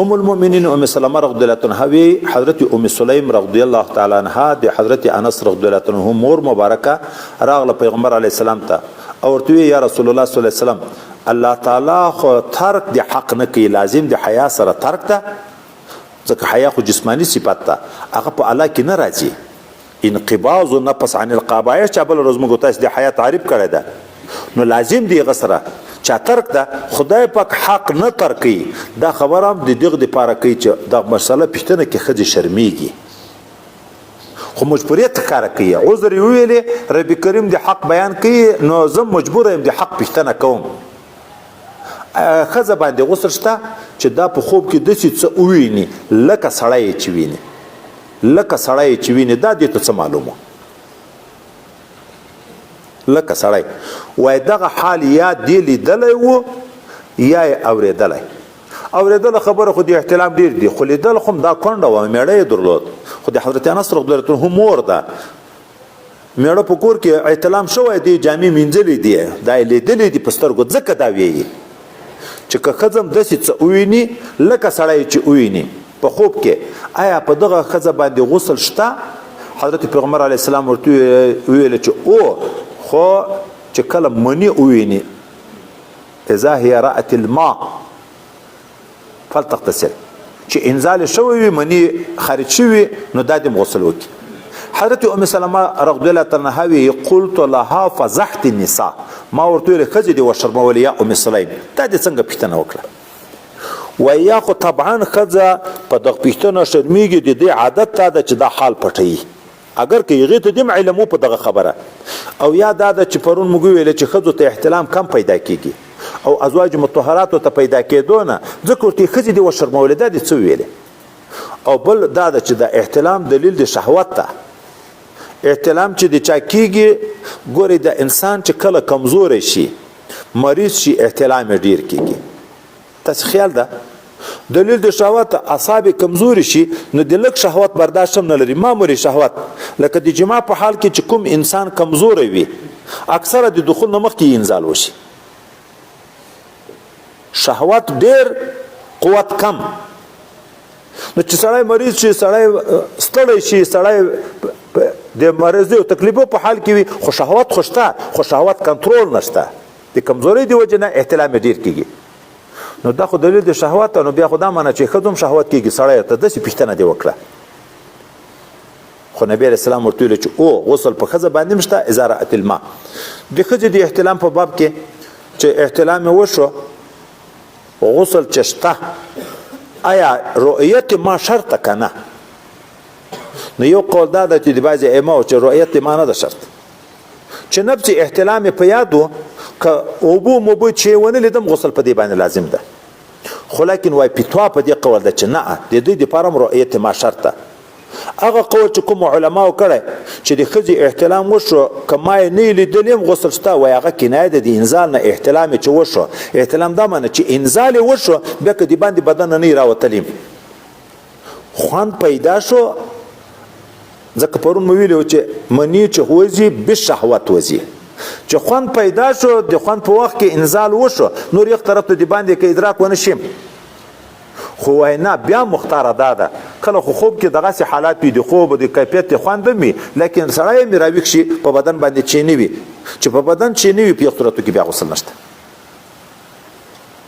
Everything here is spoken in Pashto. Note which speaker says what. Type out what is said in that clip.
Speaker 1: ام المؤمنین ام سلمہ رضی الله عنها وی حضرت ام سلیم رضی الله تعالی عنها د حضرت انس رضی الله عنه مور مبارکه راغله پیغمبر علی السلام ته او ورته یا رسول الله صلی الله علیه وسلم الله تعالی خو ترک د حق نه کی لازم د حیا سره ترک ته ځکه حیا خو جسمانی صفت ده هغه په الله کې نه راځي انقباض النفس عن القبائح چې بل روز موږ تاسو د حیا تعریف کړی ده نو لازم دی غسره چا ترک ده خدای پاک حق نه ترکی دا خبر هم د دغه د پاره کوي چې دا مسله پښتنه کې خځه شرمېږي خو مجبوریت کار کوي عذر ویلې رب کریم د حق بیان کوي نو زه مجبور یم د حق پښتنه کوم خځه باندې غسل شته چې دا په خوب کې داسې څه وویني لکه سړی چې ویني لکه سړی چې ویني دا دې ته څه معلومه لکه سړی وای دغه حال یا دی لیدلی و یا یې اورېدلی خبره خو د احتلام ډېر دي خو لیدل خو هم دا کونډه وه میړه یې درلود خو د حضرت انس رضی الله عنه مور ده میړه په کور کې احتلام شوی دی جامې مینځلې دي دا یې لیدلی دي په سترګو ځکه دا ویي چې که ښځه هم داسې څه وویني لکه سړی چې وویني په خوب کې آیا په دغه ښځه باندې غسل شته حضرت پیغمبر علیه السلام ورته ویل چې او خو چې کله منی وویني اذا هي رأت الماء فلتغتسل چې انزال شوی وي منی خارج شوی نو دا دې غسل وکړي حضرت ام سلمہ رضی الله عنها وی قلت لها فزحت النساء ما ورته ویل ښځې دې وشرمولې یا ام سلیم دا دې څنګه پوښتنه وکړه ویا خو طبعا ښځه په دغه پوښتنه شرمېږي د دې عادت دا ده چې دا حال پټوي اگر که هغې ته دم علم په دغه خبره او یا دا ده چې پرون موږ ویلې چې ښځو ته احتلام کم پیدا کیږي او ازواج مطهراتو ته پیدا کېدو نه ځکه ورته ښځې دې وشرمولې دا دې څه ویلې او بل دا ده چې د احتلام دلیل د شهوت ده احتلام چې د چا کیږي ګورې د انسان چې کله کمزوری شي مریض شي احتلام یې ډېر کیږي تاسې خیال ده دلیل د شهوت اعصاب کمزوري شي نو د لږ شهوت برداشت هم نه لري معمولي شهوت لکه د جماع په حال کې چې کوم انسان کمزوری وي اکثره د دخول نه مخکې انزال وشي شهوت ډېر قوت کم نو چې سړی مریض شي سړی ستړی شي سړی د مرض او تکلیفو په حال کې وي خو شهوت خو شته خو شهوت کنټرول نشته د کمزورۍ د وجې نه احتلام ډېر کیږي نو دا خو دلیل د شهوت نو بیا خو دا معنی چې ښځو هم شهوت کیږي سړی ته داسې پوښتنه دې وکړه خو نبی علیه السلام ورته ویل چې او غسل په ښځه باندې هم شته اذا رأت الماء د ښځې د احتلام په باب کې چې احتلام یې وشو غسل چې شته آیا رؤیت ما شرطه که نه نو یو قول دا ده چې د بعضې ائمهو چې رؤیت ما نه ده شرط چې نفس احتلام په یاد و که اوبو موبو چې ونه لیدم غسل په دې باندې لازم ده خو لیکن وای فتوا په دې قول ده چې نه د دې دپاره هم رؤیت ما شرط ده هغه قول چې کوم علماو کړی چې د ښځې احتلام وشو که ما یې نه لیدلی هم غسل شته وای هغه کنایه ده د انزال نه احتلام یې چې وشو احتلام دا معنی چې انزال یې وشو بیا که د باندې بدن نه یې راوتلی خوند پیدا شو ځکه پرون مو ویلي و چې مني چې وځي بشهوت وځي چې خوند پیدا شو د خوند په وخت کې انزال وشو نور یو طرف ته د باندې که ادراک ونه شي خو وای نه بیا مختاره دا ده کله خو خوب کې دغسې حالات وي د خوب د کیفیت د خوند هم وي لیکن سړی مې راویښ شي په بدن باندې چینی وي چې په بدن چینی وي په یو صورتو کې بیا غسل نشته